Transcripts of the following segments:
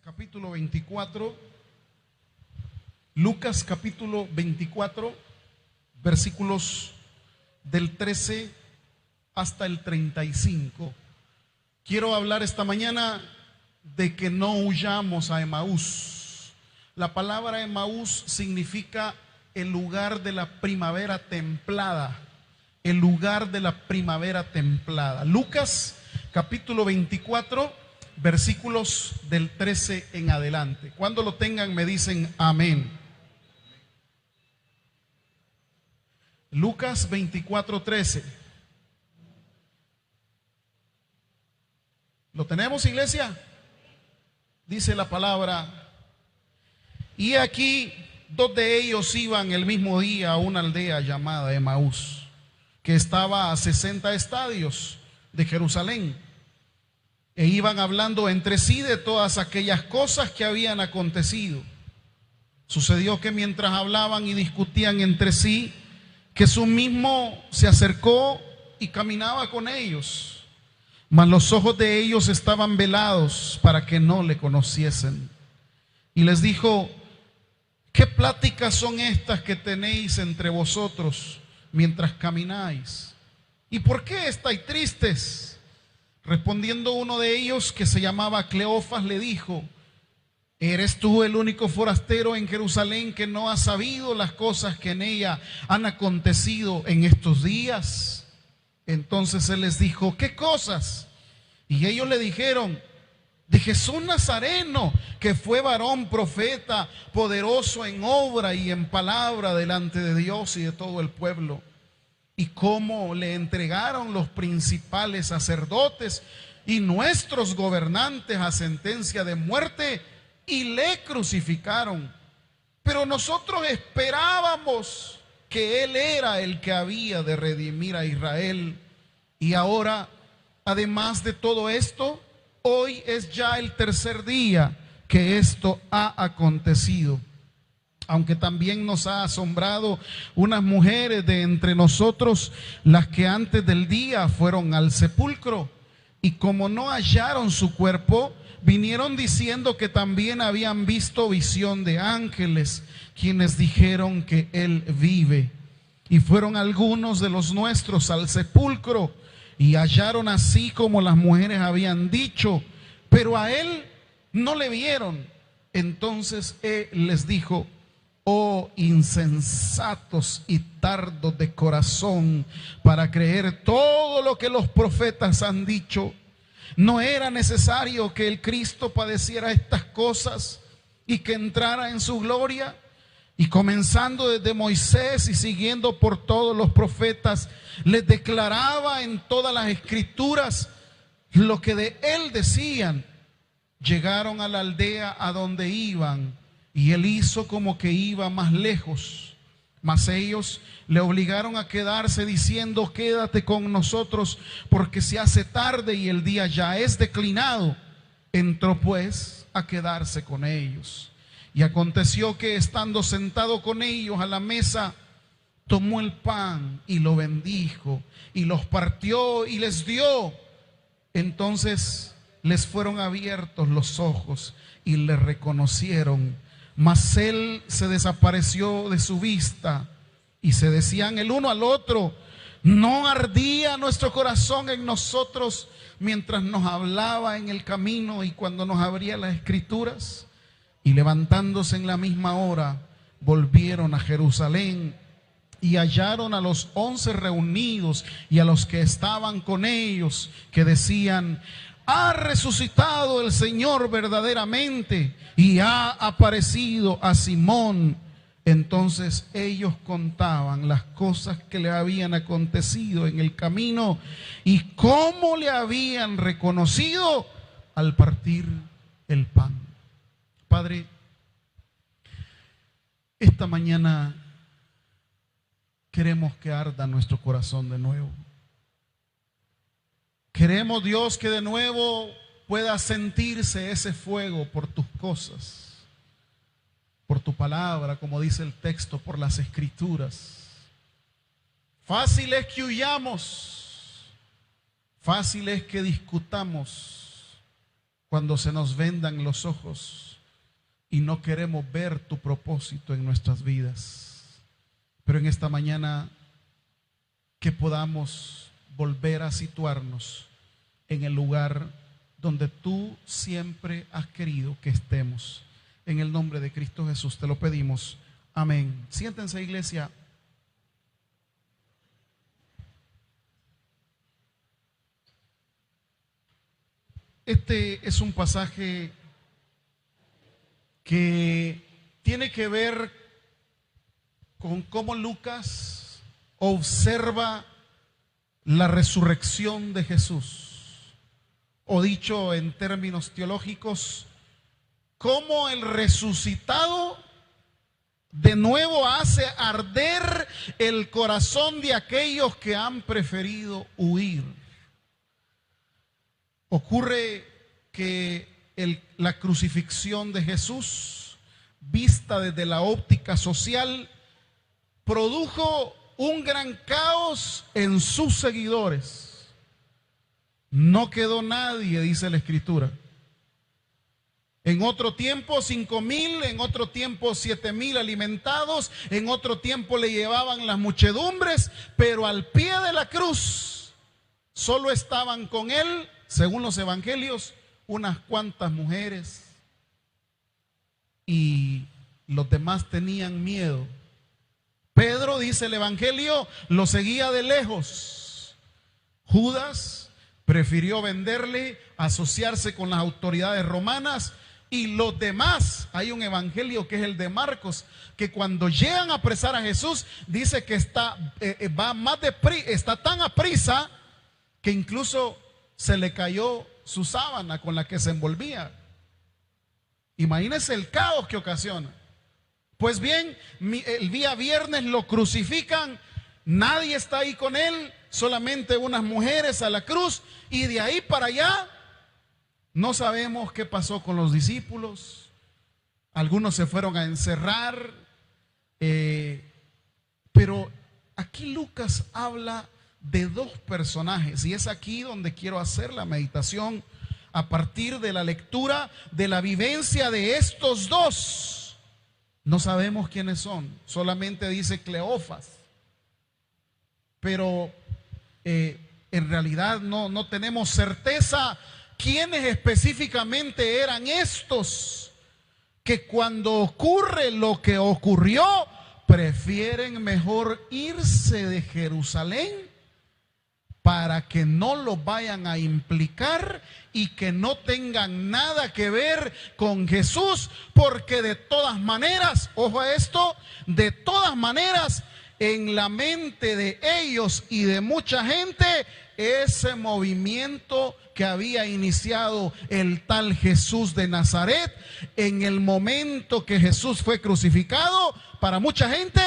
Capítulo 24, Lucas capítulo 24, versículos del 13 hasta el 35. Quiero hablar esta mañana de que no huyamos a Emaús. La palabra Emaús significa el lugar de la primavera templada, el lugar de la primavera templada. Lucas capítulo 24, versículos del 13 en adelante. Cuando lo tengan me dicen amén. Lucas 24:13. ¿Lo tenemos, iglesia? Dice la palabra: y aquí dos de ellos iban el mismo día a una aldea llamada Emaús, que estaba a 60 estadios de Jerusalén. E iban hablando entre sí de todas aquellas cosas que habían acontecido. Sucedió que mientras hablaban y discutían entre sí, Jesús mismo se acercó y caminaba con ellos, mas los ojos de ellos estaban velados para que no le conociesen. Y les dijo: ¿qué pláticas son estas que tenéis entre vosotros mientras camináis? ¿Y por qué estáis tristes? Respondiendo uno de ellos, que se llamaba Cleofas, le dijo: ¿eres tú el único forastero en Jerusalén que no ha sabido las cosas que en ella han acontecido en estos días? Entonces él les dijo: ¿qué cosas? Y ellos le dijeron: de Jesús Nazareno, que fue varón profeta, poderoso en obra y en palabra delante de Dios y de todo el pueblo. Y cómo le entregaron los principales sacerdotes y nuestros gobernantes a sentencia de muerte y le crucificaron. Pero nosotros esperábamos que Él era el que había de redimir a Israel. Y ahora, además de todo esto, hoy es ya el tercer día que esto ha acontecido. Aunque también nos ha asombrado unas mujeres de entre nosotros, las que antes del día fueron al sepulcro, y como no hallaron su cuerpo, vinieron diciendo que también habían visto visión de ángeles, quienes dijeron que Él vive. Y fueron algunos de los nuestros al sepulcro, y hallaron así como las mujeres habían dicho, pero a Él no le vieron. Entonces Él les dijo: oh insensatos y tardos de corazón para creer todo lo que los profetas han dicho. ¿No era necesario que el Cristo padeciera estas cosas y que entrara en su gloria? Y comenzando desde Moisés y siguiendo por todos los profetas, les declaraba en todas las escrituras lo que de él decían. Llegaron a la aldea a donde iban, y él hizo como que iba más lejos, mas ellos le obligaron a quedarse diciendo: quédate con nosotros, porque se hace tarde y el día ya es declinado. Entró pues a quedarse con ellos. Y aconteció que estando sentado con ellos a la mesa, tomó el pan y lo bendijo y los partió y les dio. Entonces les fueron abiertos los ojos y le reconocieron. Mas él se desapareció de su vista, y se decían el uno al otro: ¿no ardía nuestro corazón en nosotros mientras nos hablaba en el camino y cuando nos abría las escrituras? Y levantándose en la misma hora, volvieron a Jerusalén y hallaron a los 11 reunidos y a los que estaban con ellos, que decían: ha resucitado el Señor verdaderamente y ha aparecido a Simón. Entonces ellos contaban las cosas que le habían acontecido en el camino y cómo le habían reconocido al partir el pan. Padre, esta mañana queremos que arda nuestro corazón de nuevo. Queremos, Dios, que de nuevo pueda sentirse ese fuego por tus cosas, por tu palabra, como dice el texto, por las escrituras. Fácil es que huyamos, fácil es que discutamos, cuando se nos vendan los ojos y no queremos ver tu propósito en nuestras vidas. Pero en esta mañana que podamos volver a situarnos en el lugar donde tú siempre has querido que estemos. En el nombre de Cristo Jesús te lo pedimos. Amén. Siéntense, iglesia. Este es un pasaje que tiene que ver con cómo Lucas observa la resurrección de Jesús, o dicho en términos teológicos, cómo el resucitado de nuevo hace arder el corazón de aquellos que han preferido huir. Ocurre que la crucifixión de Jesús, vista desde la óptica social, produjo un gran caos en sus seguidores. No quedó nadie, dice la Escritura. En otro tiempo 5,000, en otro tiempo 7,000 alimentados, en otro tiempo le llevaban las muchedumbres, pero al pie de la cruz solo estaban con él, según los evangelios, unas cuantas mujeres, y los demás tenían miedo. Pedro, dice el evangelio, lo seguía de lejos. Judas prefirió venderle, asociarse con las autoridades romanas, y los demás, hay un evangelio que es el de Marcos, que cuando llegan a apresar a Jesús, dice que está tan aprisa que incluso se le cayó su sábana con la que se envolvía. Imagínense el caos que ocasiona. Pues bien, el día viernes lo crucifican, nadie está ahí con él, solamente unas mujeres a la cruz, y de ahí para allá no sabemos qué pasó con los discípulos. Algunos se fueron a encerrar, pero aquí Lucas habla de dos personajes, y es aquí donde quiero hacer la meditación a partir de la lectura de la vivencia de estos dos. No sabemos quiénes son, solamente dice Cleofas, pero en realidad no tenemos certeza quiénes específicamente eran estos, que cuando ocurre lo que ocurrió, prefieren mejor irse de Jerusalén para que no los vayan a implicar y que no tengan nada que ver con Jesús, porque de todas maneras, ojo a esto, de todas maneras, en la mente de ellos y de mucha gente, ese movimiento que había iniciado el tal Jesús de Nazaret, en el momento que Jesús fue crucificado, para mucha gente,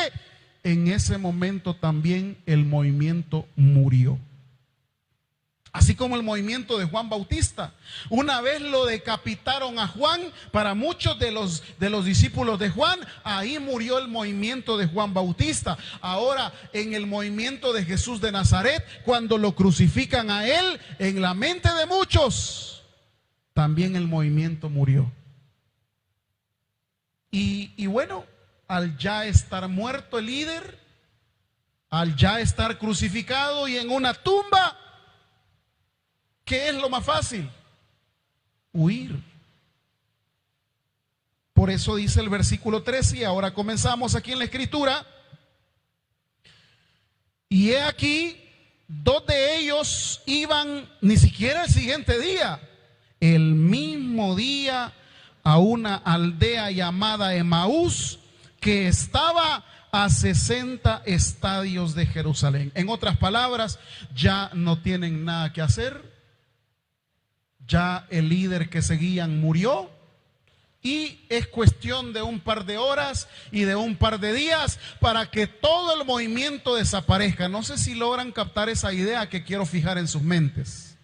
en ese momento también el movimiento murió. Así como el movimiento de Juan Bautista. Una vez lo decapitaron a Juan, para muchos de los discípulos de Juan, ahí murió el movimiento de Juan Bautista. Ahora, en el movimiento de Jesús de Nazaret, cuando lo crucifican a él, en la mente de muchos, también el movimiento murió. Y bueno, al ya estar muerto el líder, al ya estar crucificado y en una tumba, ¿qué es lo más fácil? Huir. Por eso dice el versículo 13, y ahora comenzamos aquí en la escritura. Y he aquí, dos de ellos iban ni siquiera el siguiente día, el mismo día, a una aldea llamada Emaús, que estaba a 60 estadios de Jerusalén. En otras palabras, ya no tienen nada que hacer. Ya el líder que seguían murió, y es cuestión de un par de horas y de un par de días para que todo el movimiento desaparezca. No sé si logran captar esa idea que quiero fijar en sus mentes.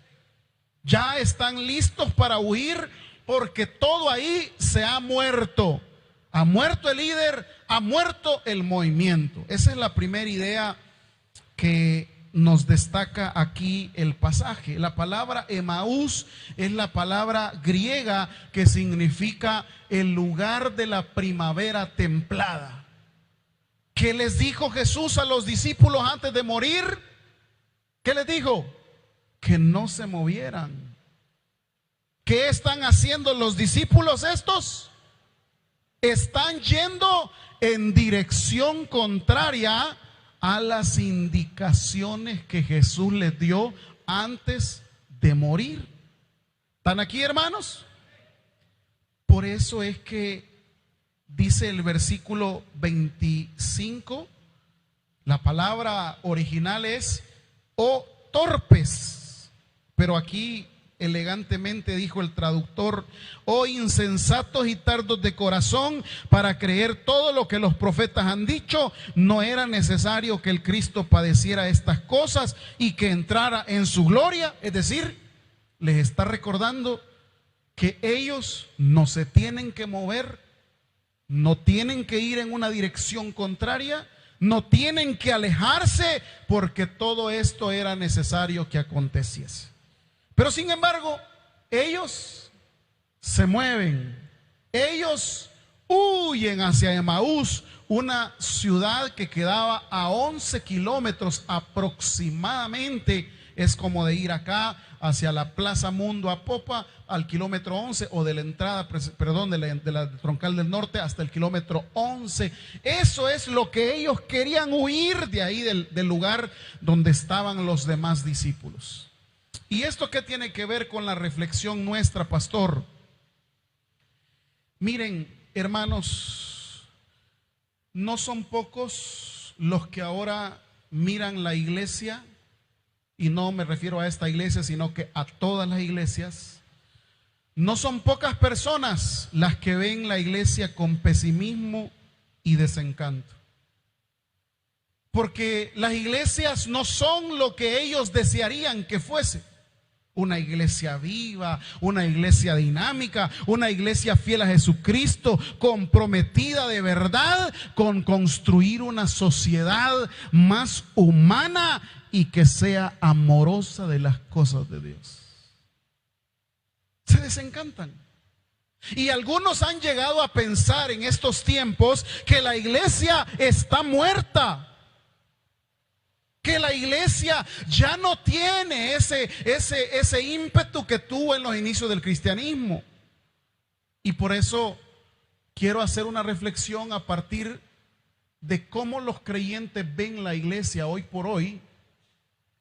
Ya están listos para huir porque todo ahí se ha muerto. Ha muerto el líder, ha muerto el movimiento. Esa es la primera idea que nos destaca aquí el pasaje. La palabra Emaús es la palabra griega que significa el lugar de la primavera templada. ¿Qué les dijo Jesús a los discípulos antes de morir? ¿Qué les dijo? Que no se movieran. ¿Qué están haciendo los discípulos estos? Están yendo en dirección contraria a las indicaciones que Jesús les dio antes de morir. ¿Están aquí, hermanos? Por eso es que dice el versículo 25, la palabra original es "oh torpes", pero aquí elegantemente dijo el traductor: "oh insensatos y tardos de corazón para creer todo lo que los profetas han dicho. No era necesario que el Cristo padeciera estas cosas y que entrara en su gloria". Es decir, les está recordando que ellos no se tienen que mover, no tienen que ir en una dirección contraria, no tienen que alejarse, porque todo esto era necesario que aconteciese. Pero sin embargo, ellos se mueven, ellos huyen hacia Emaús, una ciudad que quedaba a 11 kilómetros aproximadamente. Es como de ir acá hacia la Plaza Mundo a Popa al kilómetro 11, o de la entrada, perdón, de la Troncal del Norte hasta el kilómetro 11. Eso es lo que ellos querían, huir de ahí, del lugar donde estaban los demás discípulos. ¿Y esto qué tiene que ver con la reflexión nuestra, pastor? Miren, hermanos, no son pocos los que ahora miran la iglesia, y no me refiero a esta iglesia, sino que a todas las iglesias. No son pocas personas las que ven la iglesia con pesimismo y desencanto. Porque las iglesias no son lo que ellos desearían que fuese. Una iglesia viva, una iglesia dinámica, una iglesia fiel a Jesucristo, comprometida de verdad con construir una sociedad más humana y que sea amorosa de las cosas de Dios. Se desencantan. Y algunos han llegado a pensar en estos tiempos que la iglesia está muerta, que la iglesia ya no tiene ese ímpetu que tuvo en los inicios del cristianismo. Y por eso quiero hacer una reflexión a partir de cómo los creyentes ven la iglesia hoy por hoy,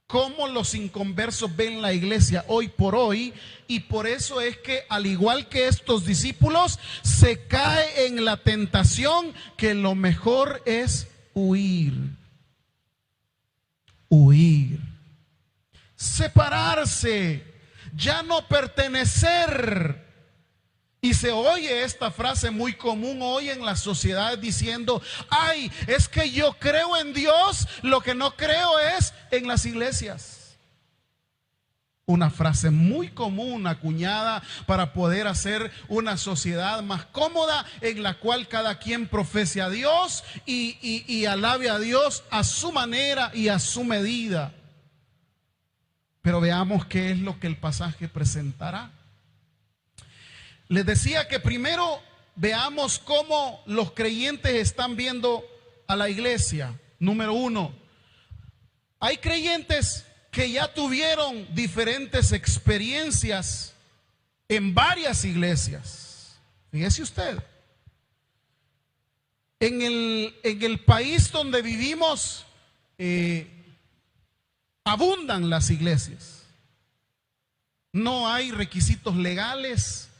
cómo los inconversos ven la iglesia hoy por hoy. Y por eso es que, al igual que estos discípulos, se cae en la tentación que lo mejor es huir, separarse, ya no pertenecer. Y se oye esta frase muy común hoy en la sociedad diciendo: ay, es que yo creo en Dios, lo que no creo es en las iglesias. Una frase muy común acuñada para poder hacer una sociedad más cómoda, en la cual cada quien profese a Dios y alabe a Dios a su manera y a su medida. Pero veamos qué es lo que el pasaje presentará. Les decía que primero veamos cómo los creyentes están viendo a la iglesia. Número uno, hay creyentes que ya tuvieron diferentes experiencias en varias iglesias. Fíjese usted, en el país donde vivimos abundan las iglesias. No hay requisitos legales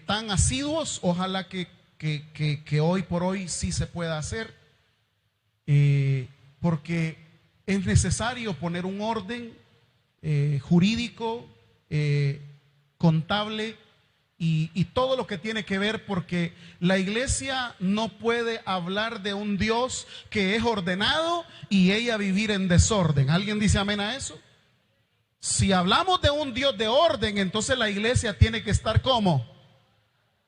tan asiduos. Ojalá que hoy por hoy sí se pueda hacer, porque es necesario poner un orden jurídico, contable y todo lo que tiene que ver, porque la iglesia no puede hablar de un Dios que es ordenado y ella vivir en desorden. ¿Alguien dice amén a eso? Si hablamos de un Dios de orden, entonces la iglesia tiene que estar ¿cómo?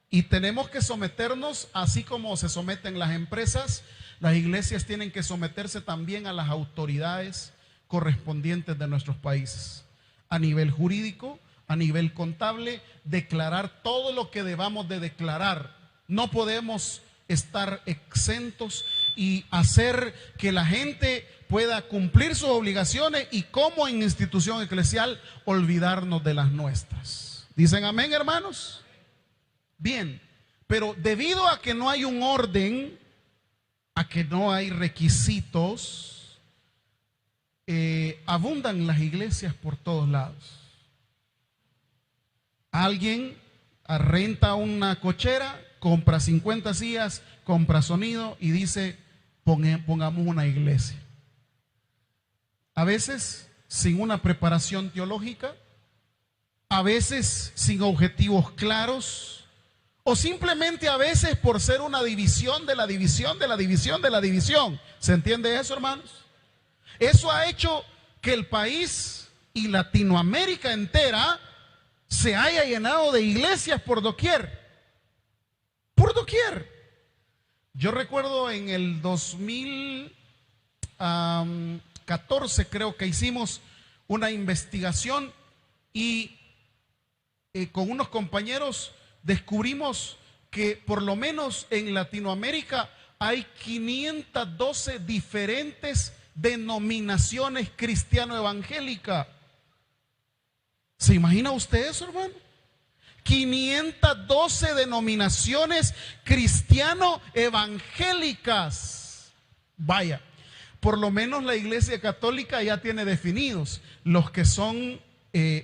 Y tenemos que someternos, así como se someten las empresas. Las iglesias tienen que someterse también a las autoridades correspondientes de nuestros países, a nivel jurídico, a nivel contable, declarar todo lo que debamos de declarar. No podemos estar exentos y hacer que la gente pueda cumplir sus obligaciones y, como en institución eclesial, olvidarnos de las nuestras. ¿Dicen amén, hermanos? Bien, pero debido a que no hay un orden, a que no hay requisitos, abundan las iglesias por todos lados. Alguien renta una cochera, compra 50 sillas, compra sonido y dice, pongamos una iglesia. A veces sin una preparación teológica, a veces sin objetivos claros, o simplemente a veces por ser una división de la división de la división de la división. ¿Se entiende eso, hermanos? Eso ha hecho que el país y Latinoamérica entera se haya llenado de iglesias por doquier. Por doquier. Yo recuerdo en el 2014 creo que hicimos una investigación y con unos compañeros descubrimos que por lo menos en Latinoamérica hay 512 diferentes denominaciones cristiano-evangélicas. ¿Se imagina usted eso, hermano? 512 denominaciones cristiano-evangélicas. Vaya, por lo menos la Iglesia Católica ya tiene definidos los que son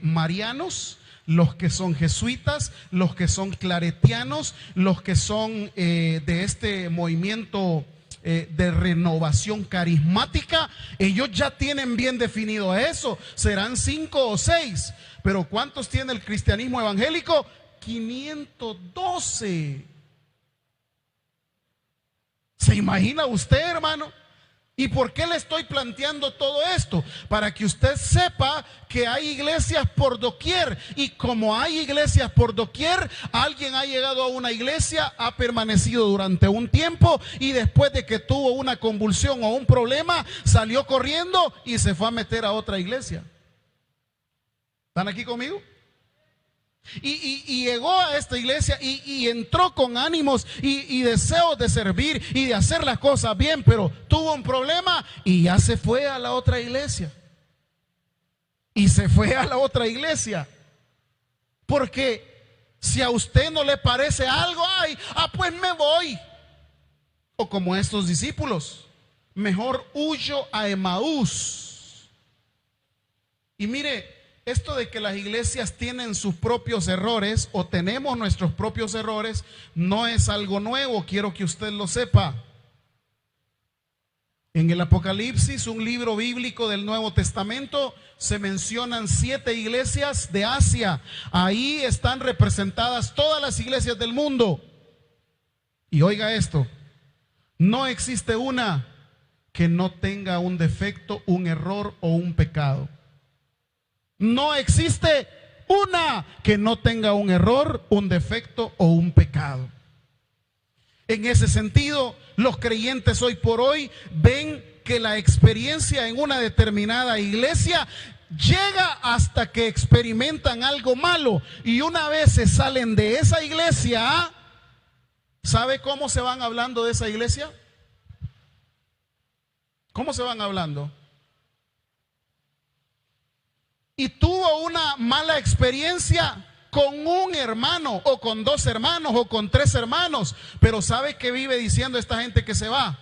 marianos, los que son jesuitas, los que son claretianos, los que son de este movimiento de renovación carismática. Ellos ya tienen bien definido eso. Serán 5 o 6. Pero ¿cuántos tiene el cristianismo evangélico? 512. ¿Se imagina usted, hermano? ¿Y por qué le estoy planteando todo esto? Para que usted sepa que hay iglesias por doquier. Y como hay iglesias por doquier, alguien ha llegado a una iglesia, ha permanecido durante un tiempo y después de que tuvo una convulsión o un problema, salió corriendo y se fue a meter a otra iglesia. ¿Están aquí conmigo? Y llegó a esta iglesia y entró con ánimos y deseos de servir y de hacer las cosas bien, pero tuvo un problema y ya se fue a la otra iglesia. Y se fue a la otra iglesia. Porque si a usted no le parece algo, pues me voy. O como estos discípulos, mejor huyo a Emaús. Y mire, esto de que las iglesias tienen sus propios errores o tenemos nuestros propios errores no es algo nuevo, quiero que usted lo sepa. En el Apocalipsis, un libro bíblico del Nuevo Testamento, se mencionan 7 iglesias de Asia. Ahí están representadas todas las iglesias del mundo. Y oiga esto, no existe una que no tenga un defecto, un error o un pecado. No existe una que no tenga un error, un defecto o un pecado. En ese sentido, los creyentes hoy por hoy ven que la experiencia en una determinada iglesia llega hasta que experimentan algo malo, y una vez se salen de esa iglesia, ¿sabe cómo se van hablando de esa iglesia? ¿Cómo se van hablando? Y tuvo una mala experiencia con un hermano, o con 2 hermanos, o con 3 hermanos. Pero ¿sabe qué vive diciendo esta gente que se va?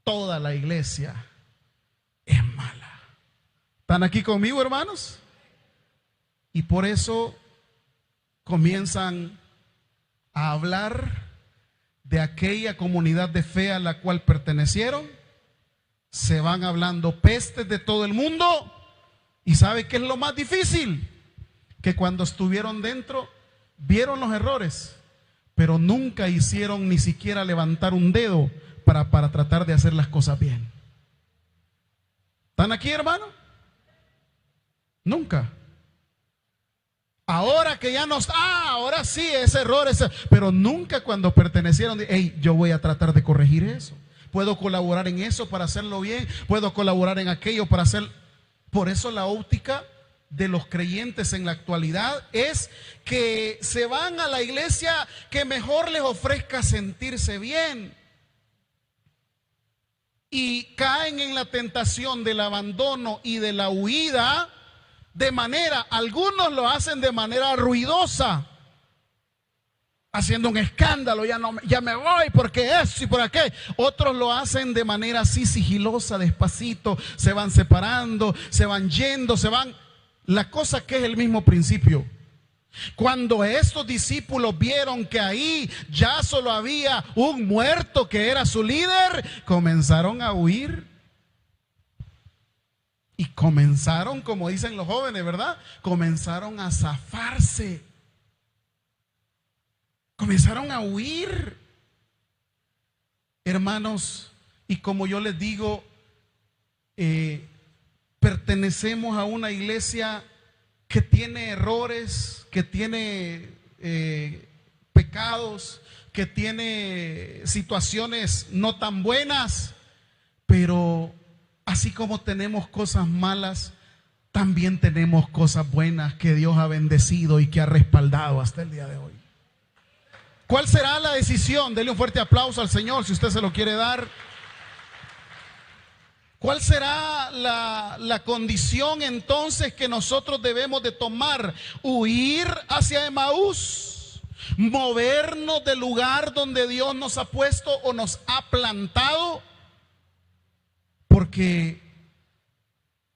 Toda la iglesia es mala. ¿Están aquí conmigo, hermanos? Y por eso comienzan a hablar de aquella comunidad de fe a la cual pertenecieron. Se van hablando pestes de todo el mundo. ¿Y sabe qué es lo más difícil? Que cuando estuvieron dentro, vieron los errores, pero nunca hicieron ni siquiera levantar un dedo para tratar de hacer las cosas bien. ¿Están aquí, hermano? Nunca. Ahora que ya nos... ahora sí, ese error, pero nunca cuando pertenecieron, yo voy a tratar de corregir eso. puedo colaborar en eso para hacerlo bien, puedo colaborar en aquello para hacer. Por eso la óptica de los creyentes en la actualidad es que se van a la iglesia que mejor les ofrezca sentirse bien, y caen en la tentación del abandono y de la huida algunos lo hacen de manera ruidosa, haciendo un escándalo, ya me voy porque eso y por aquello. Otros lo hacen de manera así sigilosa, despacito, se van separando, se van yendo, la cosa que es el mismo principio. Cuando estos discípulos vieron que ahí ya solo había un muerto que era su líder, comenzaron a huir. Y comenzaron, como dicen los jóvenes, ¿verdad? Comenzaron a zafarse. Comenzaron a huir. Hermanos, y como yo les digo, pertenecemos a una iglesia que tiene errores, que tiene pecados, que tiene situaciones no tan buenas, pero así como tenemos cosas malas, también tenemos cosas buenas que Dios ha bendecido y que ha respaldado hasta el día de hoy. ¿Cuál será la decisión? Dele un fuerte aplauso al Señor si usted se lo quiere dar. ¿Cuál será la condición entonces que nosotros debemos de tomar? Huir hacia Emaús, movernos del lugar donde Dios nos ha puesto o nos ha plantado. Porque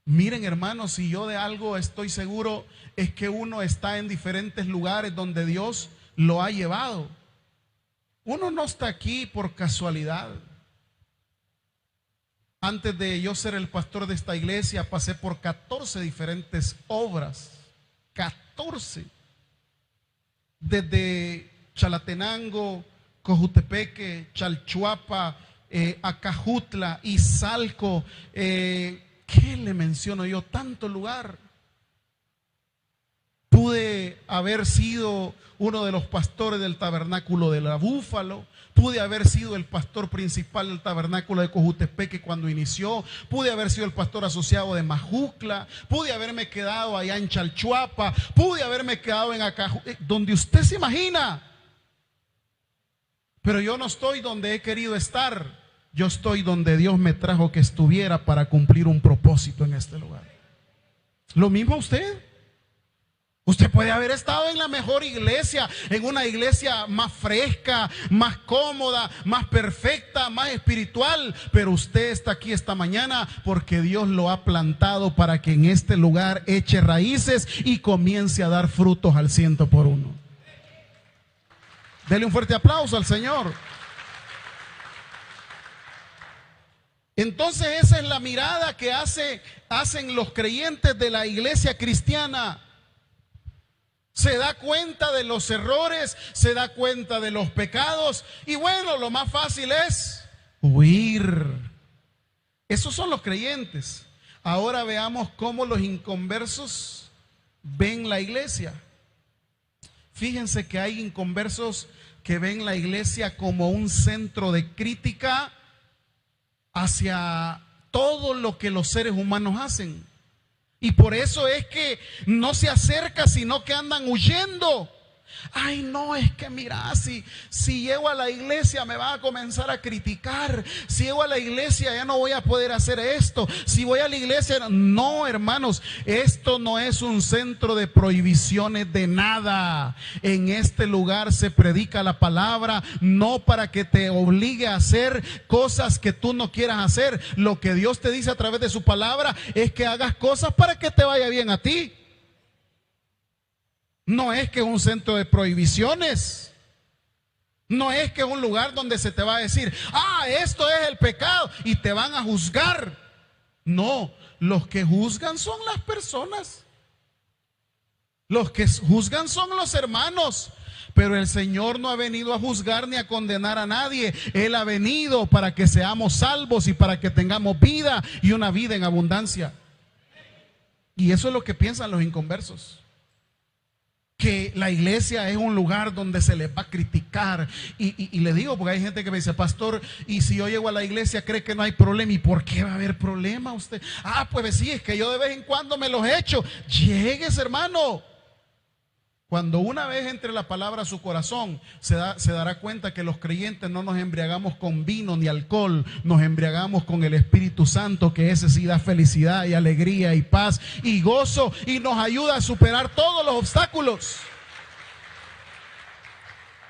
miren, hermanos, si yo de algo estoy seguro es que uno está en diferentes lugares donde Dios lo ha llevado. Uno no está aquí por casualidad. Antes de yo ser el pastor de esta iglesia, pasé por 14 diferentes obras. 14. Desde Chalatenango, Cojutepeque, Chalchuapa, Acajutla, Izalco, ¿qué le menciono yo? Tanto lugar. Pude haber sido uno de los pastores del tabernáculo de la Búfalo. Pude haber sido el pastor principal del tabernáculo de Cojutepeque cuando inició. Pude haber sido el pastor asociado de Majucla. Pude haberme quedado allá en Chalchuapa. Pude haberme quedado en Acajutla, donde usted se imagina. Pero yo no estoy donde he querido estar. Yo estoy donde Dios me trajo que estuviera para cumplir un propósito en este lugar. Lo mismo usted. Usted puede haber estado en la mejor iglesia, en una iglesia más fresca, más cómoda, más perfecta, más espiritual, pero usted está aquí esta mañana porque Dios lo ha plantado para que en este lugar eche raíces y comience a dar frutos al 100%. Dele un fuerte aplauso al Señor. Entonces esa es la mirada que hacen los creyentes de la iglesia cristiana. Se da cuenta de los errores, se da cuenta de los pecados y bueno, lo más fácil es huir. Esos son los creyentes. Ahora veamos cómo los inconversos ven la iglesia. Fíjense que hay inconversos que ven la iglesia como un centro de crítica hacia todo lo que los seres humanos hacen. Y por eso es que no se acerca, sino que andan huyendo. Ay, no, es que mira, si llego a la iglesia me va a comenzar a criticar. Si llego a la iglesia ya no voy a poder hacer esto. Si voy a la iglesia, no, hermanos, esto no es un centro de prohibiciones de nada. En este lugar se predica la palabra, no para que te obligue a hacer cosas que tú no quieras hacer. Lo que Dios te dice a través de su palabra es que hagas cosas para que te vaya bien a ti. No es que es un centro de prohibiciones. No es que es un lugar donde se te va a decir, esto es el pecado y te van a juzgar. No, los que juzgan son las personas. Los que juzgan son los hermanos. Pero el Señor no ha venido a juzgar ni a condenar a nadie. Él ha venido para que seamos salvos y para que tengamos vida y una vida en abundancia. Y eso es lo que piensan los inconversos. que la iglesia es un lugar donde se les va a criticar. Y le digo, porque hay gente que me dice, pastor, y si yo llego a la iglesia, ¿cree que no hay problema? ¿Y por qué va a haber problema usted? Ah, pues sí, es que yo de vez en cuando me los echo. Llegues, hermano. Cuando una vez entre la palabra a su corazón, se dará cuenta que los creyentes no nos embriagamos con vino ni alcohol, nos embriagamos con el Espíritu Santo, que ese sí da felicidad y alegría y paz y gozo y nos ayuda a superar todos los obstáculos.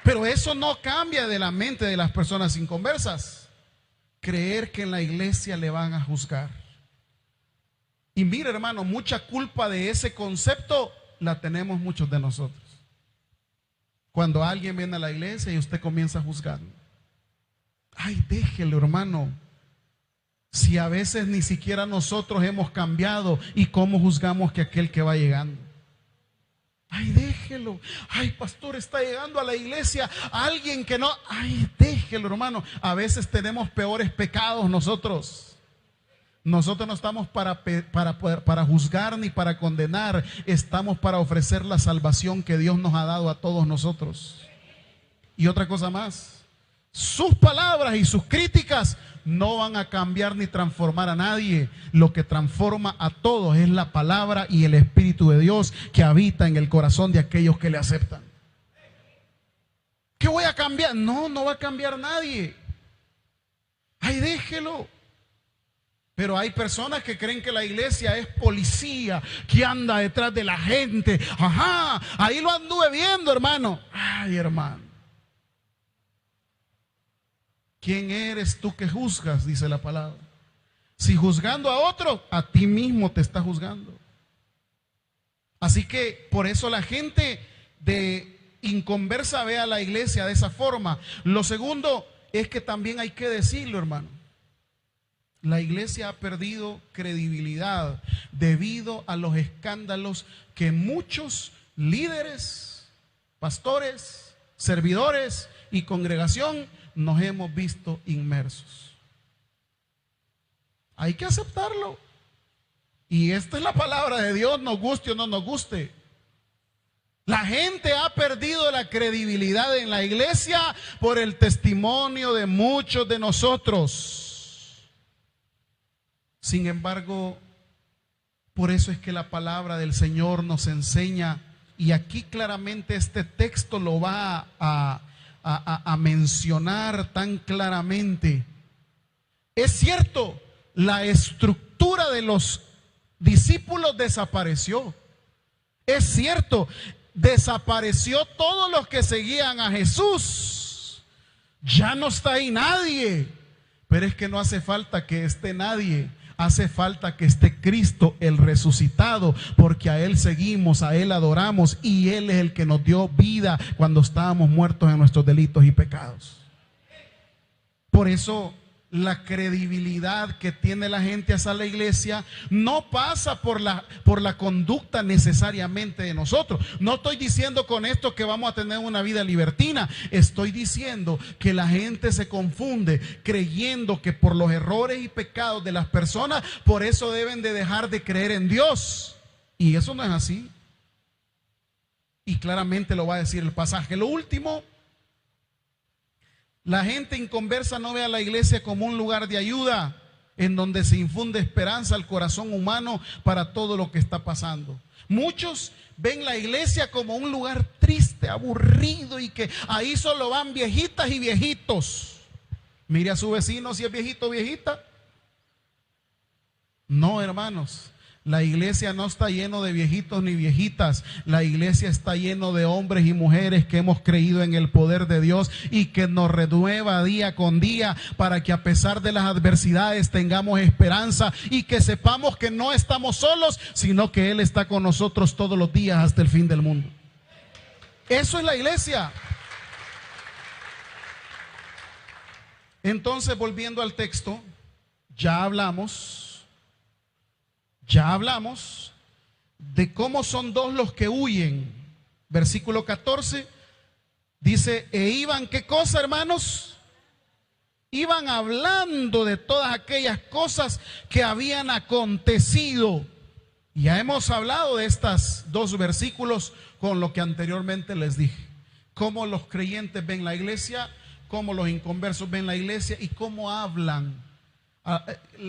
Pero eso no cambia de la mente de las personas inconversas. Creer que en la iglesia le van a juzgar. Y mire, hermano, mucha culpa de ese concepto la tenemos muchos de nosotros. Cuando alguien viene a la iglesia y usted comienza a juzgar. Ay, déjelo, hermano. Si a veces ni siquiera nosotros hemos cambiado, ¿y cómo juzgamos que aquel que va llegando? Ay, déjelo. Ay, pastor, está llegando a la iglesia alguien que no. Ay, déjelo, hermano. A veces tenemos peores pecados nosotros. Nosotros no estamos para juzgar ni para condenar. Estamos para ofrecer la salvación que Dios nos ha dado a todos nosotros. Y otra cosa más. Sus palabras y sus críticas no van a cambiar ni transformar a nadie. Lo que transforma a todos es la palabra y el Espíritu de Dios que habita en el corazón de aquellos que le aceptan. ¿Qué voy a cambiar? No, no va a cambiar nadie. Ay, déjelo. Pero hay personas que creen que la iglesia es policía, que anda detrás de la gente. Ajá, ahí lo anduve viendo, hermano. Ay, hermano. ¿Quién eres tú que juzgas? Dice la palabra. Si juzgando a otro, a ti mismo te está juzgando. Así que por eso la gente de inconversa ve a la iglesia de esa forma. Lo segundo es que también hay que decirlo, hermano. La iglesia ha perdido credibilidad debido a los escándalos que muchos líderes, pastores, servidores y congregación nos hemos visto inmersos. Hay que aceptarlo. Y esta es la palabra de Dios, nos guste o no nos guste. La gente ha perdido la credibilidad en la iglesia por el testimonio de muchos de nosotros. Sin embargo, por eso es que la palabra del Señor nos enseña, y aquí claramente este texto lo va a mencionar tan claramente. Es cierto, la estructura de los discípulos desapareció. Es cierto, desapareció todos los que seguían a Jesús. Ya no está ahí nadie. Pero es que no hace falta que esté nadie. Hace falta que esté Cristo el resucitado, porque a Él seguimos, a Él adoramos, y Él es el que nos dio vida cuando estábamos muertos en nuestros delitos y pecados. Por eso la credibilidad que tiene la gente hacia la iglesia no pasa por la conducta necesariamente de nosotros. No estoy diciendo con esto que vamos a tener una vida libertina. Estoy diciendo que la gente se confunde creyendo que por los errores y pecados de las personas, por eso deben de dejar de creer en Dios. Y eso no es así. Y claramente lo va a decir el pasaje. Lo último, la gente inconversa no ve a la iglesia como un lugar de ayuda en donde se infunde esperanza al corazón humano para todo lo que está pasando. Muchos ven la iglesia como un lugar triste, aburrido, y que ahí solo van viejitas y viejitos. Mire a su vecino si es viejito o viejita. No, hermanos. La iglesia no está lleno de viejitos ni viejitas. La iglesia está lleno de hombres y mujeres que hemos creído en el poder de Dios y que nos renueva día con día para que a pesar de las adversidades tengamos esperanza y que sepamos que no estamos solos, sino que Él está con nosotros todos los días hasta el fin del mundo. Eso es la iglesia. Entonces, volviendo al texto, ya hablamos de cómo son dos los que huyen. Versículo 14 dice, e iban, ¿qué cosa, hermanos? Iban hablando de todas aquellas cosas que habían acontecido. Ya hemos hablado de estos dos versículos con lo que anteriormente les dije. Cómo los creyentes ven la iglesia, cómo los inconversos ven la iglesia y cómo hablan.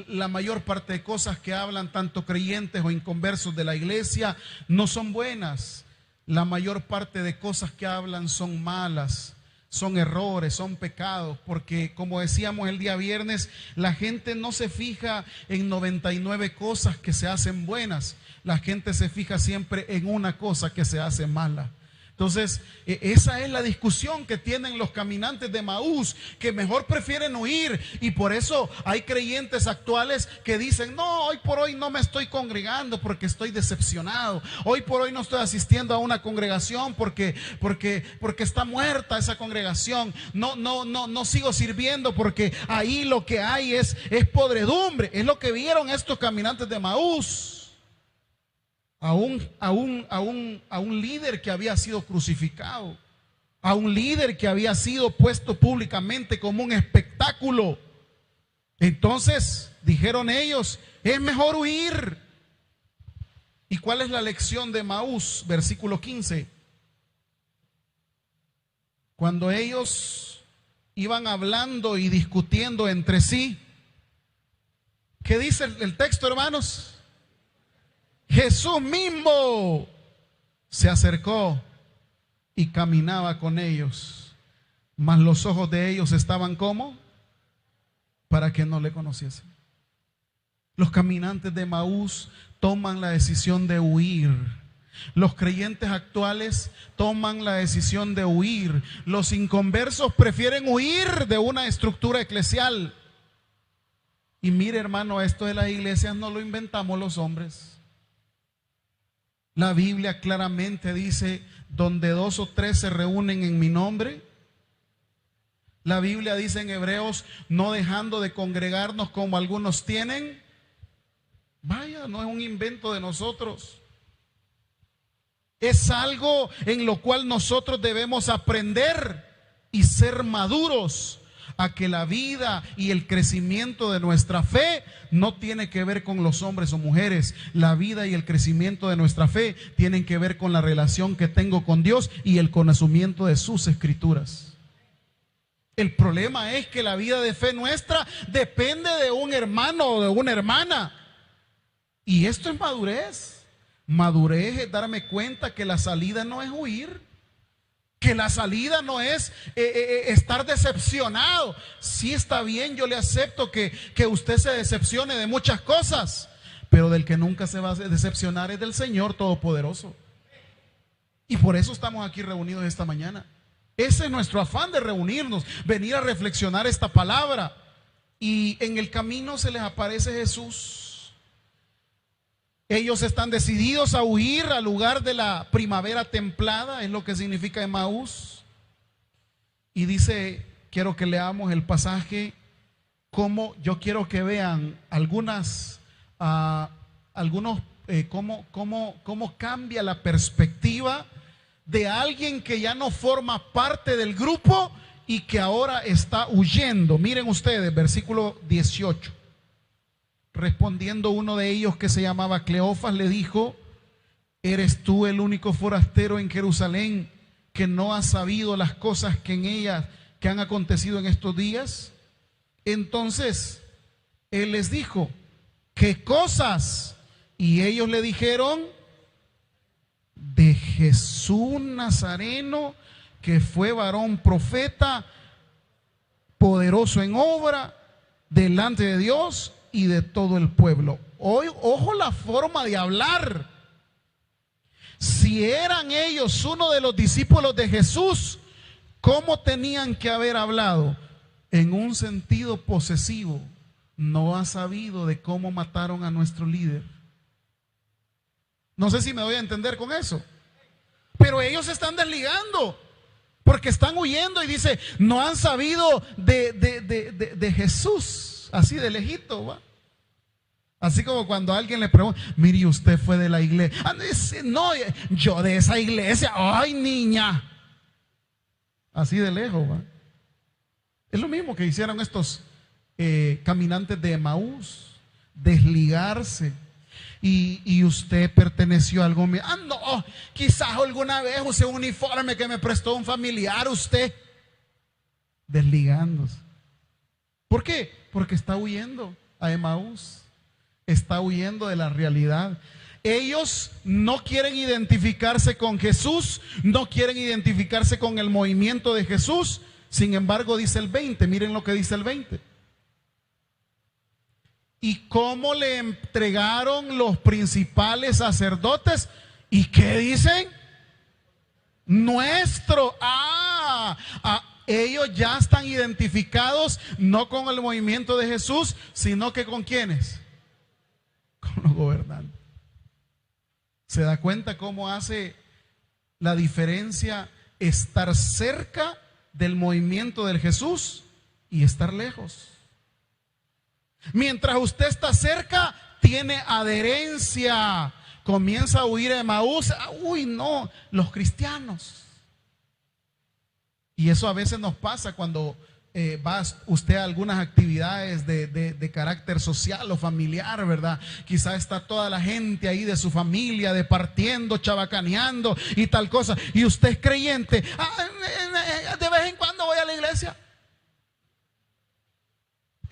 La mayor parte de cosas que hablan tanto creyentes o inconversos de la iglesia no son buenas. La mayor parte de cosas que hablan son malas, son errores, son pecados, porque como decíamos el día viernes, la gente no se fija en 99 cosas que se hacen buenas, la gente se fija siempre en una cosa que se hace mala. Entonces, esa es la discusión que tienen los caminantes de Emaús, que mejor prefieren huir. Y por eso hay creyentes actuales que dicen: no, hoy por hoy no me estoy congregando porque estoy decepcionado. Hoy por hoy no estoy asistiendo a una congregación porque está muerta esa congregación. No sigo sirviendo porque ahí lo que hay es podredumbre. Es lo que vieron estos caminantes de Emaús. A un líder que había sido crucificado, a un líder que había sido puesto públicamente como un espectáculo. Entonces dijeron ellos: es mejor huir. ¿Y cuál es la lección de Emaús? Versículo 15. Cuando ellos iban hablando y discutiendo entre sí, ¿qué dice el texto, hermanos? Jesús mismo se acercó y caminaba con ellos, mas los ojos de ellos estaban como para que no le conociesen. Los caminantes de Emaús toman la decisión de huir. Los creyentes actuales toman la decisión de huir. Los inconversos prefieren huir de una estructura eclesial. Y mire, hermano, esto de las iglesias no lo inventamos los hombres. La Biblia claramente dice: donde 2 o 3 se reúnen en mi nombre. La Biblia dice en Hebreos: no dejando de congregarnos como algunos tienen. Vaya, no es un invento de nosotros. Es algo en lo cual nosotros debemos aprender y ser maduros, a que la vida y el crecimiento de nuestra fe no tiene que ver con los hombres o mujeres. La vida y el crecimiento de nuestra fe tienen que ver con la relación que tengo con Dios y el conocimiento de sus escrituras. El problema es que la vida de fe nuestra depende de un hermano o de una hermana. Y esto es madurez. Madurez es darme cuenta que la salida no es huir, que la salida no es estar decepcionado. Sí, está bien, yo le acepto que usted se decepcione de muchas cosas, pero del que nunca se va a decepcionar es del Señor Todopoderoso. Y por eso estamos aquí reunidos esta mañana. Ese es nuestro afán de reunirnos, venir a reflexionar esta palabra. Y en el camino se les aparece Jesús. Ellos están decididos a huir al lugar de la primavera templada, es lo que significa Emaús. Y dice, quiero que leamos el pasaje, como yo quiero que vean cómo cambia la perspectiva de alguien que ya no forma parte del grupo y que ahora está huyendo. Miren ustedes, versículo 18. Respondiendo uno de ellos, que se llamaba Cleofas, le dijo: ¿eres tú el único forastero en Jerusalén que no ha sabido las cosas que han acontecido en estos días? Entonces él les dijo: ¿qué cosas? Y ellos le dijeron: de Jesús Nazareno, que fue varón profeta, poderoso en obra delante de Dios y de todo el pueblo. Hoy, ojo la forma de hablar. Si eran ellos uno de los discípulos de Jesús, ¿cómo tenían que haber hablado? En un sentido posesivo. No ha sabido de cómo mataron a nuestro líder. No sé si me doy a entender con eso. Pero ellos se están desligando porque están huyendo y dice: no han sabido de Jesús. Así de lejito, ¿va? Así como cuando alguien le pregunta: mire, usted fue de la iglesia. No, yo de esa iglesia. Ay, niña. Así de lejos, ¿va? Es lo mismo que hicieron estos caminantes de Emaús, desligarse. y usted perteneció a algún... no, quizás alguna vez usé un uniforme que me prestó un familiar, usted desligándose. ¿Por qué? Porque está huyendo a Emaús, está huyendo de la realidad. Ellos no quieren identificarse con Jesús, no quieren identificarse con el movimiento de Jesús. Sin embargo, dice el 20, miren lo que dice el 20. ¿Y cómo le entregaron los principales sacerdotes? ¿Y qué dicen? Nuestro. Ellos ya están identificados no con el movimiento de Jesús, sino que con ¿quiénes? Con los gobernantes. ¿Se da cuenta cómo hace la diferencia estar cerca del movimiento del Jesús y estar lejos? Mientras usted está cerca, tiene adherencia. Comienza a huir de Emaús. Uy, no, los cristianos. Y eso a veces nos pasa cuando va usted a algunas actividades de carácter social o familiar, ¿verdad? Quizá está toda la gente ahí de su familia departiendo, chabacaneando y tal cosa. Y usted es creyente. De vez en cuando voy a la iglesia.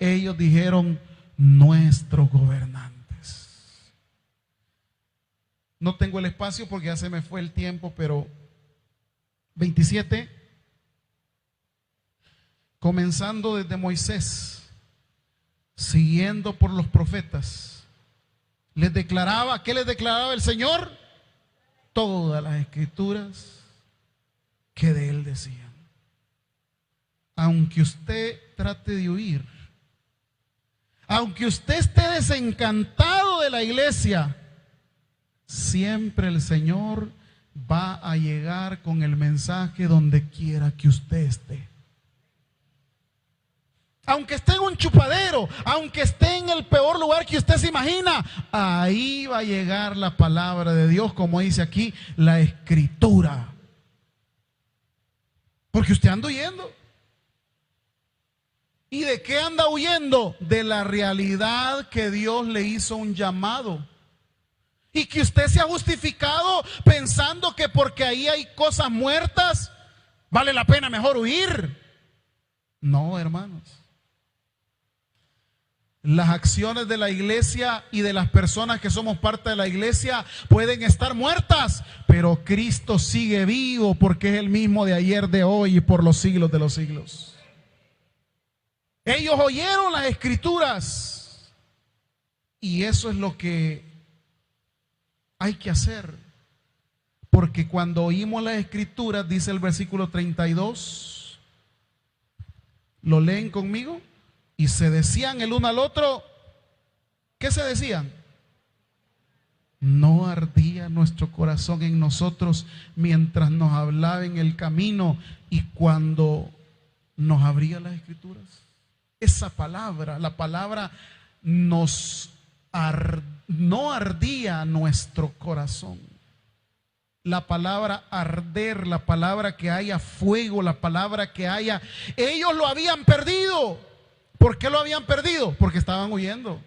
Ellos dijeron, nuestros gobernantes. No tengo el espacio porque ya se me fue el tiempo, pero 27, comenzando desde Moisés, siguiendo por los profetas, les declaraba, ¿qué les declaraba el Señor? Todas las escrituras que de él decían. Aunque usted trate de huir, aunque usted esté desencantado de la iglesia, siempre el Señor va a llegar con el mensaje donde quiera que usted esté. Aunque esté en un chupadero, aunque esté en el peor lugar que usted se imagina, ahí va a llegar la palabra de Dios, como dice aquí, la escritura. Porque usted anda huyendo. ¿Y de qué anda huyendo? De la realidad que Dios le hizo un llamado. Y que usted se ha justificado pensando que porque ahí hay cosas muertas, vale la pena mejor huir. No, hermanos. Las acciones de la iglesia y de las personas que somos parte de la iglesia pueden estar muertas, pero Cristo sigue vivo porque es el mismo de ayer, de hoy y por los siglos de los siglos. Ellos oyeron las escrituras y eso es lo que hay que hacer. Porque cuando oímos las escrituras, dice el versículo 32, ¿lo leen conmigo? Y se decían el uno al otro, ¿qué se decían? No ardía nuestro corazón en nosotros mientras nos hablaba en el camino y cuando nos abría las escrituras. Esa palabra, la palabra no ardía nuestro corazón. La palabra arder, la palabra que haya fuego, la palabra que haya... Ellos lo habían perdido. ¿Por qué lo habían perdido? Porque estaban huyendo.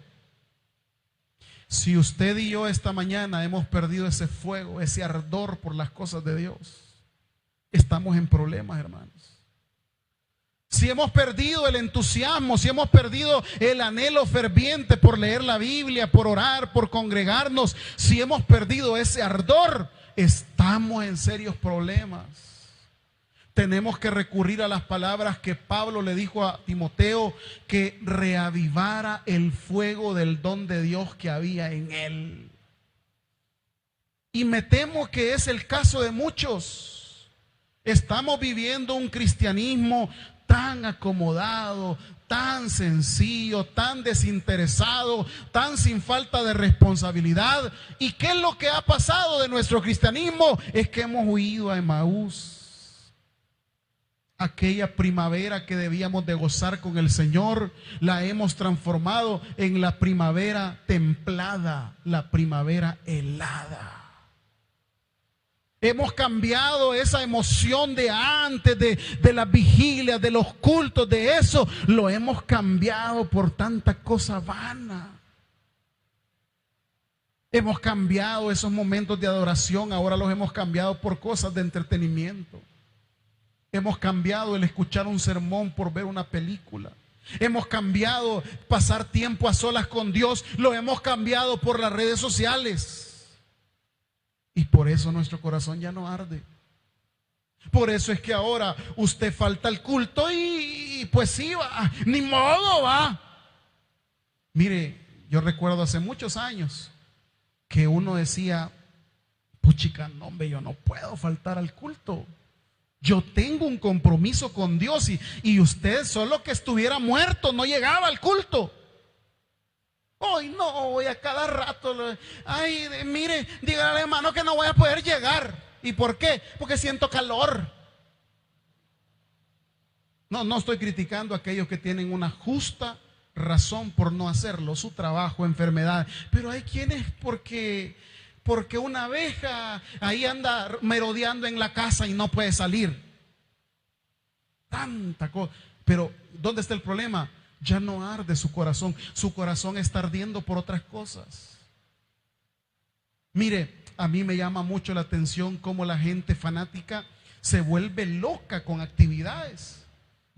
Si usted y yo esta mañana hemos perdido ese fuego, ese ardor por las cosas de Dios, estamos en problemas, hermanos. Si hemos perdido el entusiasmo, si hemos perdido el anhelo ferviente por leer la Biblia, por orar, por congregarnos, si hemos perdido ese ardor, estamos en serios problemas. Tenemos que recurrir a las palabras que Pablo le dijo a Timoteo, que reavivara el fuego del don de Dios que había en él. Y me temo que es el caso de muchos. Estamos viviendo un cristianismo tan acomodado, tan sencillo, tan desinteresado, tan sin falta de responsabilidad. ¿Y qué es lo que ha pasado de nuestro cristianismo? Es que hemos huido a Emaús. Aquella primavera que debíamos de gozar con el Señor, la hemos transformado en la primavera templada, la primavera helada. Hemos cambiado esa emoción de antes, de las vigilias, de los cultos, de eso, lo hemos cambiado por tanta cosa vana. Hemos cambiado esos momentos de adoración, ahora los hemos cambiado por cosas de entretenimiento. Hemos cambiado el escuchar un sermón por ver una película. Hemos cambiado pasar tiempo a solas con Dios, lo hemos cambiado por las redes sociales. Y por eso nuestro corazón ya no arde. Por eso es que ahora usted falta al culto y pues sí, va, ni modo, va. Mire, yo recuerdo hace muchos años que uno decía, puchica, no, hombre, yo no puedo faltar al culto. Yo tengo un compromiso con Dios y usted solo que estuviera muerto no llegaba al culto. Hoy no, voy a cada rato. Ay, mire, dígale al hermano que no voy a poder llegar. ¿Y por qué? Porque siento calor. No estoy criticando a aquellos que tienen una justa razón por no hacerlo, su trabajo, enfermedad. Pero hay quienes porque una abeja ahí anda merodeando en la casa y no puede salir. Tanta cosa. Pero ¿dónde está el problema? Ya no arde su corazón. Su corazón está ardiendo por otras cosas. Mire, a mí me llama mucho la atención cómo la gente fanática se vuelve loca con actividades.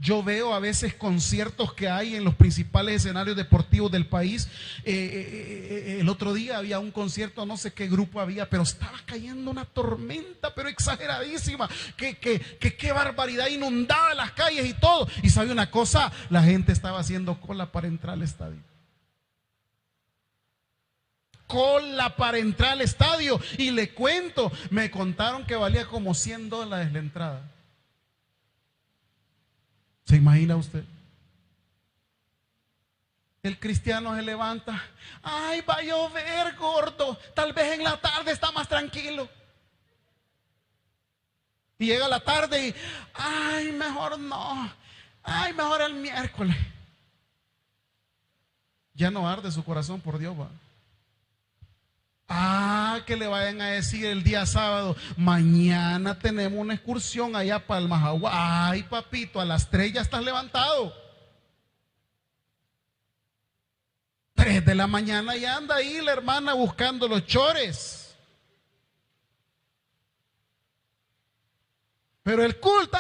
Yo veo a veces conciertos que hay en los principales escenarios deportivos del país. El otro día había un concierto, no sé qué grupo había, pero estaba cayendo una tormenta, pero exageradísima. Qué barbaridad, inundaba las calles y todo. Y sabe una cosa, la gente estaba haciendo cola para entrar al estadio. Cola para entrar al estadio. Y le cuento, me contaron que valía como $100 la entrada. ¿Se imagina usted? El cristiano se levanta, ay, va a llover, gordo, tal vez en la tarde está más tranquilo. Y llega la tarde y, ay, mejor no, ay, mejor el miércoles. Ya no arde su corazón por Dios, va. Que le vayan a decir el día sábado, mañana tenemos una excursión allá a Palmas Agua. Ay, papito, a las 3 ya estás levantado. 3 de la mañana ya anda ahí la hermana buscando los chores. Pero el culto,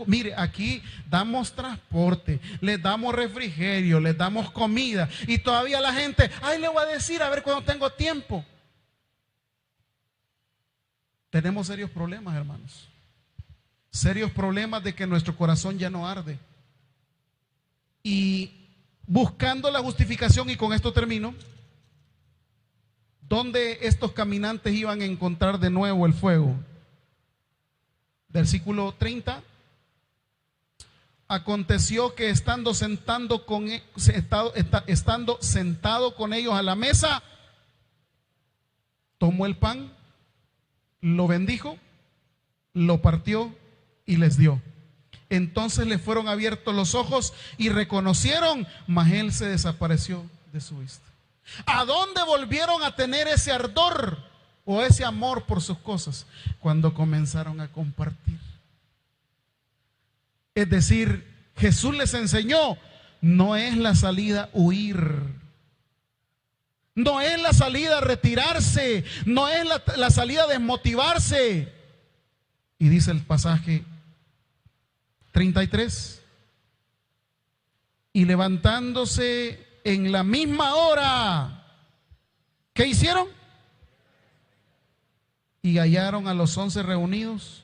mire, aquí damos transporte, les damos refrigerio, les damos comida y todavía la gente, ay, le voy a decir a ver cuando tengo tiempo. Tenemos serios problemas, hermanos. Serios problemas de que nuestro corazón ya no arde. Y buscando la justificación, y con esto termino, ¿dónde estos caminantes iban a encontrar de nuevo el fuego? Versículo 30. Aconteció que estando sentado con ellos a la mesa, tomó el pan, lo bendijo, lo partió y les dio. Entonces le fueron abiertos los ojos y reconocieron, mas él se desapareció de su vista. ¿A dónde volvieron a tener ese ardor o ese amor por sus cosas? Cuando comenzaron a compartir. Es decir, Jesús les enseñó, no es la salida huir. No es la salida retirarse, no es la salida desmotivarse. Y dice el pasaje 33, y levantándose en la misma hora, ¿qué hicieron? Y hallaron a los 11 reunidos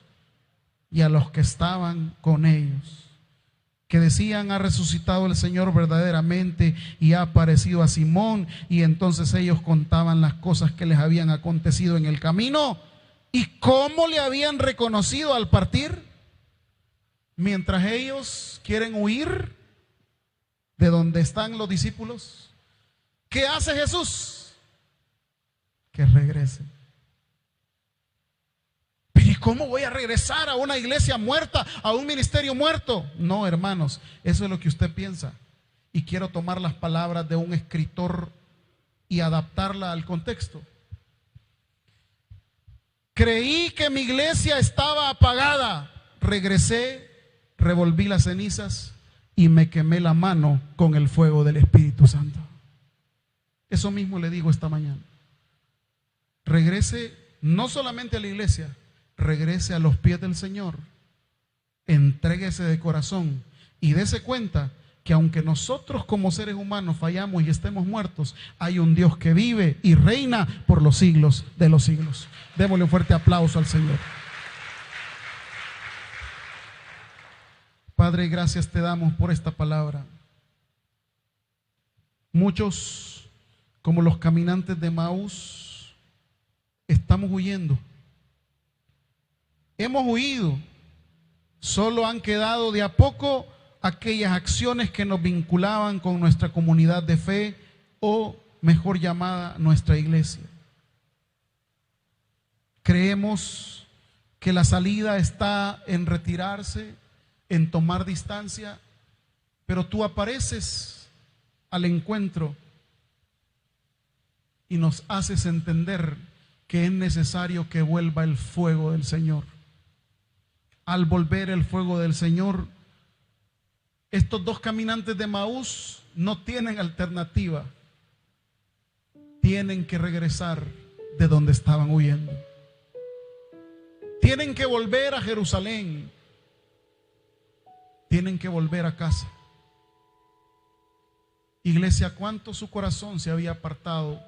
y a los que estaban con ellos, que decían, ha resucitado el Señor verdaderamente y ha aparecido a Simón. Y entonces ellos contaban las cosas que les habían acontecido en el camino y cómo le habían reconocido al partir. Mientras ellos quieren huir de donde están los discípulos, ¿qué hace Jesús? Que regresen. ¿Y cómo voy a regresar a una iglesia muerta, a un ministerio muerto? No, hermanos, eso es lo que usted piensa. Y quiero tomar las palabras de un escritor y adaptarla al contexto. Creí que mi iglesia estaba apagada. Regresé, revolví las cenizas y me quemé la mano con el fuego del Espíritu Santo. Eso mismo le digo esta mañana. regrese no solamente a la iglesia, regrese a los pies del Señor. Entréguese de corazón y dése cuenta que aunque nosotros como seres humanos fallamos y estemos muertos, hay un Dios que vive y reina por los siglos de los siglos. Démosle un fuerte aplauso al Señor. Padre, gracias te damos por esta palabra. Muchos, como los caminantes de Emaús, estamos huyendo. Hemos huido. Solo han quedado de a poco aquellas acciones que nos vinculaban con nuestra comunidad de fe, o mejor llamada nuestra iglesia. Creemos que la salida está en retirarse, en tomar distancia, pero tú apareces al encuentro y nos haces entender que es necesario que vuelva el fuego del Señor. Al volver el fuego del Señor, estos dos caminantes de Emaús no tienen alternativa. Tienen que regresar de donde estaban huyendo. Tienen que volver a Jerusalén. Tienen que volver a casa. Iglesia, ¿cuánto su corazón se había apartado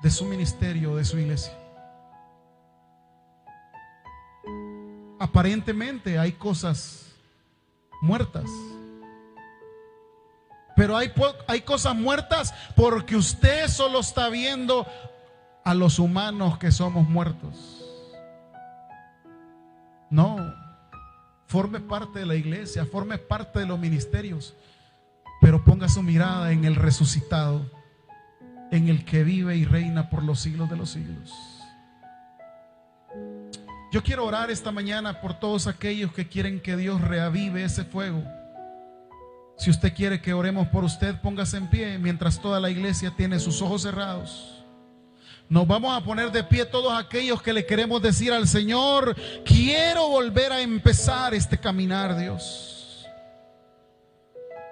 de su ministerio, de su iglesia? Aparentemente hay cosas muertas, pero hay cosas muertas porque usted solo está viendo a los humanos que somos muertos. No, forme parte de la iglesia, forme parte de los ministerios, pero ponga su mirada en el resucitado, en el que vive y reina por los siglos de los siglos. Yo quiero orar esta mañana por todos aquellos que quieren que Dios reavive ese fuego. Si usted quiere que oremos por usted, póngase en pie mientras toda la iglesia tiene sus ojos cerrados. Nos vamos a poner de pie todos aquellos que le queremos decir al Señor: quiero volver a empezar este caminar, Dios.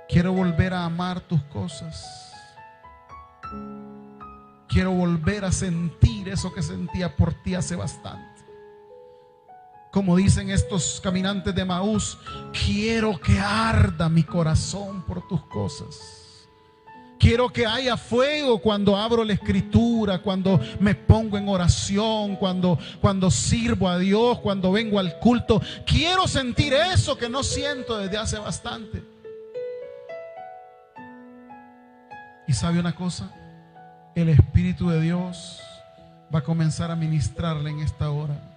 Quiero volver a amar tus cosas. Quiero volver a sentir eso que sentía por ti hace bastante. Como dicen estos caminantes de Emaús, quiero que arda mi corazón por tus cosas. Quiero que haya fuego cuando abro la escritura, cuando me pongo en oración, cuando sirvo a Dios, cuando vengo al culto. Quiero sentir eso que no siento desde hace bastante. Y ¿sabe una cosa? El Espíritu de Dios va a comenzar a ministrarle en esta hora.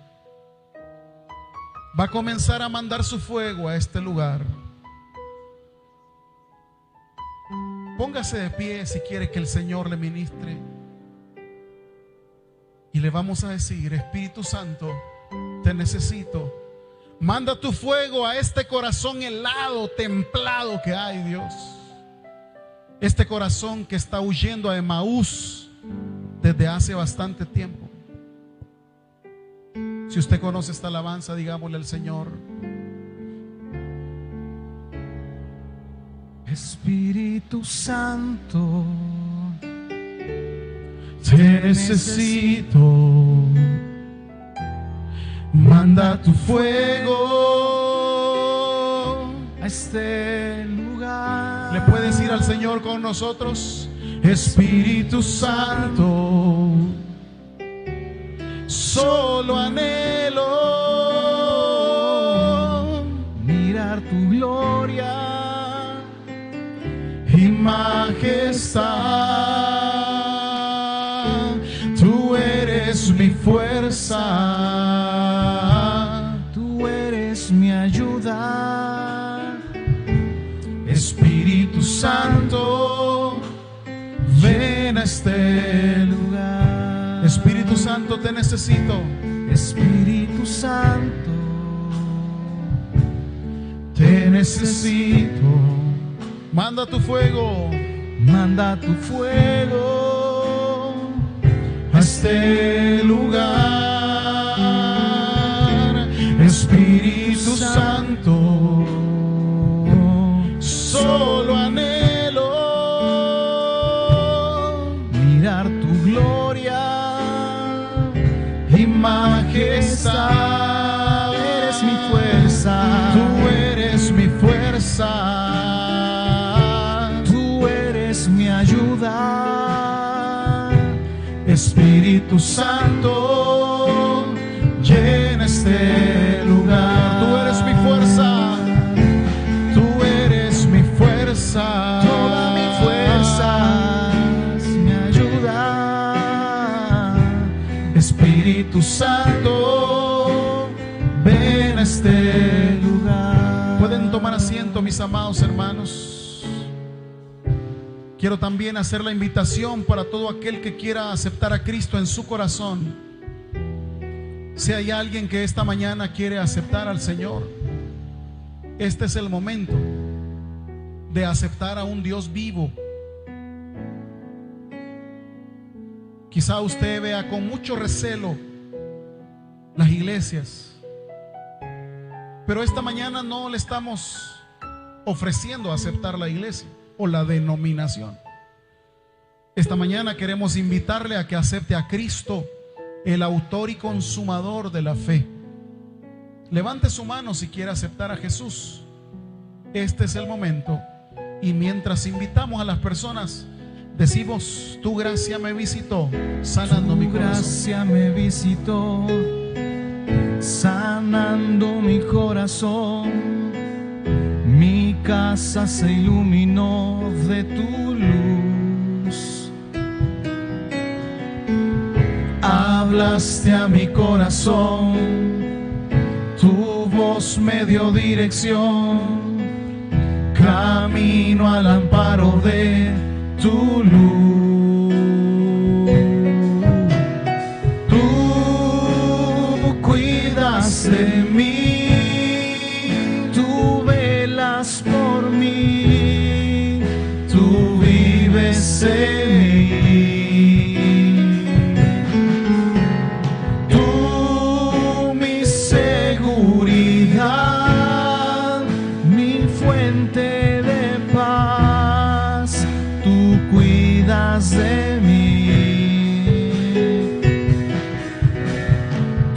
Va a comenzar a mandar su fuego a este lugar. Póngase de pie si quiere que el Señor le ministre. Y le vamos a decir: Espíritu Santo, te necesito. Manda tu fuego a este corazón helado, templado que hay, Dios. Este corazón que está huyendo a Emaús desde hace bastante tiempo. Si usted conoce esta alabanza, digámosle al Señor: Espíritu Santo, te necesito. Manda tu fuego a este lugar. ¿Le puede decir al Señor con nosotros? Espíritu Santo, solo anhelo mirar tu gloria y majestad. Tú eres mi fuerza, tú eres mi ayuda. Espíritu Santo, ven a este lugar. Espíritu Santo, te necesito. Espíritu Santo, te necesito. Manda tu fuego, manda tu fuego a este lugar. Espíritu Santo, solo anhelo mirar tu gloria majestad. Eres mi fuerza. Tú eres mi fuerza. Tú eres mi ayuda. Espíritu Santo, llena este lugar. Tú eres mi fuerza. Tú eres mi fuerza. Toda mi fuerza es mi ayuda. Espíritu Santo, ven a este lugar. Pueden tomar asiento, mis amados hermanos. Quiero también hacer la invitación para todo aquel que quiera aceptar a Cristo en su corazón. Si hay alguien que esta mañana quiere aceptar al Señor, este es el momento de aceptar a un Dios vivo. Quizá usted vea con mucho recelo las iglesias, pero esta mañana no le estamos ofreciendo aceptar la iglesia o la denominación. Esta mañana queremos invitarle a que acepte a Cristo, el autor y consumador de la fe. Levante su mano si quiere aceptar a Jesús. Este es el momento. Y mientras invitamos a las personas, decimos: tu gracia me visitó, sanando mi corazón. Tu gracia me visitó, sanando mi corazón. Mi casa se iluminó de tu luz. Hablaste a mi corazón, tu voz me dio dirección. Camino al amparo de tu luz. Tú cuidas de mí, tú velas por mí, tú vives en mí. Tú mi seguridad, mi fuente de paz, tú cuidas de mí.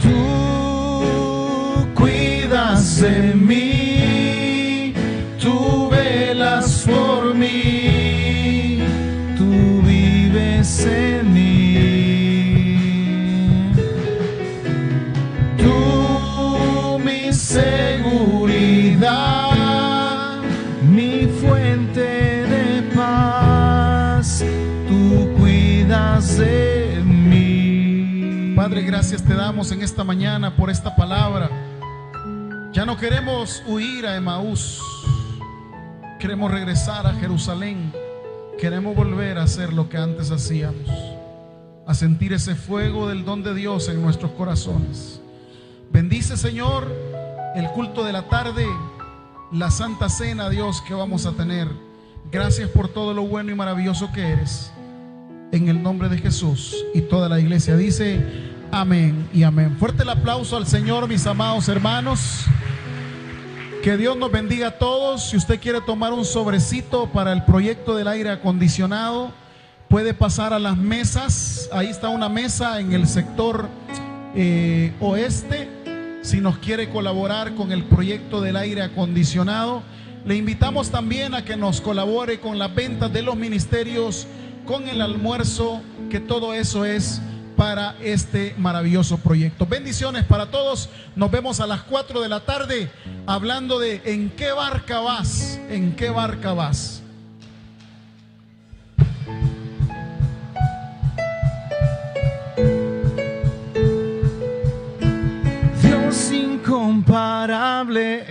Tú cuidas de mí, tú velas por mí, tú vives en mí. Tú mi seguridad, mi fuente de paz, tú cuidas de mí. Padre, gracias te damos en esta mañana por esta palabra. Ya no queremos huir a Emaús, queremos regresar a Jerusalén. Queremos volver a hacer lo que antes hacíamos, a sentir ese fuego del don de Dios en nuestros corazones. Bendice, Señor, el culto de la tarde, la Santa Cena, Dios, que vamos a tener. Gracias por todo lo bueno y maravilloso que eres. En el nombre de Jesús. Y toda la iglesia dice amén y amén. Fuerte el aplauso al Señor, mis amados hermanos. Que Dios nos bendiga a todos. Si usted quiere tomar un sobrecito para el proyecto del aire acondicionado, puede pasar a las mesas. Ahí está una mesa en el sector oeste. Si nos quiere colaborar con el proyecto del aire acondicionado, le invitamos también a que nos colabore con las ventas de los ministerios, con el almuerzo, que todo eso es para este maravilloso proyecto. Bendiciones para todos. Nos vemos a las 4 de la tarde hablando de ¿en qué barca vas? ¿En qué barca vas? Dios incomparable